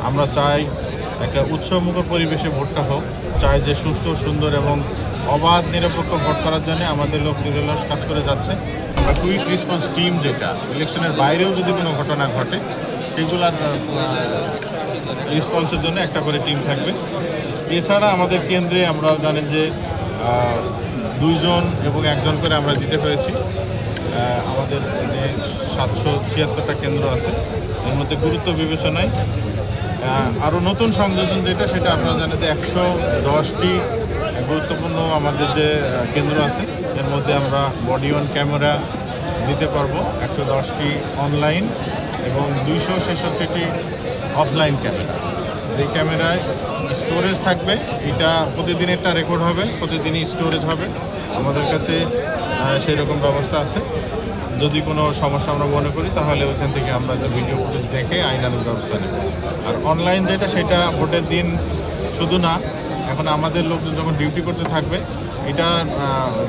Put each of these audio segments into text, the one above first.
আমরা চাই একটা উৎসবমুখর পরিবেশে ভোটটা হোক, চাই যে সুষ্ঠু সুন্দর এবং অবাধ নিরপেক্ষ ভোট করার জন্য আমাদের লোক নিরলস কাজ করে যাচ্ছে। আমরা কুইক রেসপন্স টিম, যেটা ইলেকশনের বাইরেও যদি কোনো ঘটনা ঘটে সেগুলার রেসপন্সের জন্য একটা করে টিম থাকবে। এছাড়া আমাদের কেন্দ্রে আমরা জানেন যে 2 জন এবং 1 জন করে আমরা দিতে পেরেছি। আমাদের যে 776টা কেন্দ্র আছে এর মধ্যে গুরুত্ব বিবেচনায় আরও নতুন সংযোজন যেটা, সেটা আপনারা জানেন যে 110টি গুরুত্বপূর্ণ আমাদের যে কেন্দ্র আছে এর মধ্যে আমরা বডি অন ক্যামেরা দিতে পারবো 110টি অনলাইন এবং 266টি অফলাইন ক্যামেরা। এই ক্যামেরায় স্টোরেজ থাকবে, এটা প্রতিদিন একটা রেকর্ড হবে, প্রতিদিনই স্টোরেজ হবে। আমাদের কাছে সেই রকম ব্যবস্থা আছে। যদি কোনো সমস্যা আমরা মনে করি তাহলে ওইখান থেকে আমরা ভিডিও ফুটেজ দেখে আইনানুগ ব্যবস্থা নেব। আর অনলাইন যেটা, সেটা ভোটের দিন শুধু না, এখন আমাদের লোকজন যখন ডিউটি করতে থাকবে, এটা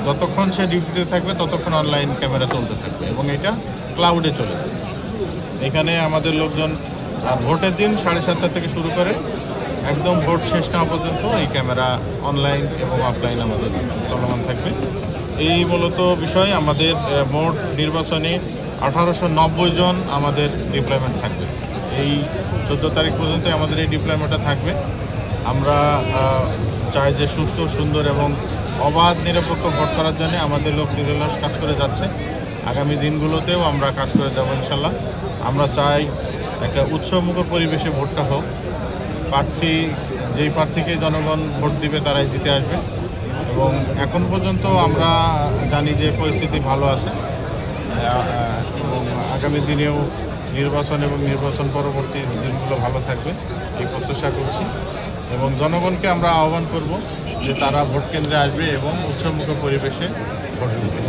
যতক্ষণ সে ডিউটিতে থাকবে ততক্ষণ অনলাইন ক্যামেরা চলতে থাকবে এবং এটা ক্লাউডে চলে যাবে। এখানে আমাদের লোকজন আর ভোটের দিন 7:30 থেকে শুরু করে একদম ভোট শেষ না পর্যন্ত এই ক্যামেরা অনলাইন এবং অফলাইন আমাদের চলমান থাকবে। এই মূলত বিষয়। আমাদের মোট নির্বাচনে 1890 জন আমাদের ডিপ্লয়মেন্ট থাকবে। এই 14 তারিখ পর্যন্ত আমাদের এই ডিপ্লয়মেন্টটা থাকবে। আমরা চাই যে সুষ্ঠু সুন্দর এবং অবাধ নিরপেক্ষ ভোট করার জন্য আমাদের লোক নিরলস কাজ করে যাচ্ছে। আগামী দিনগুলোতেও আমরা কাজ করে যাব ইনশাল্লাহ। আমরা চাই একটা উৎসবমুখর পরিবেশে ভোটটা হোক। যেই প্রার্থীকে জনগণ ভোট দিবে তারাই জিতে আসবে এবং এখন পর্যন্ত আমরা জানি যে পরিস্থিতি ভালো আছে এবং আগামী দিনেও নির্বাচন এবং নির্বাচন পরবর্তী দিনগুলো ভালো থাকবে এই প্রত্যাশা করছি এবং জনগণকে আমরা আহ্বান করব যে তারা ভোট কেন্দ্রে আসবে এবং উৎসবমুখর পরিবেশে ভোট দেবে।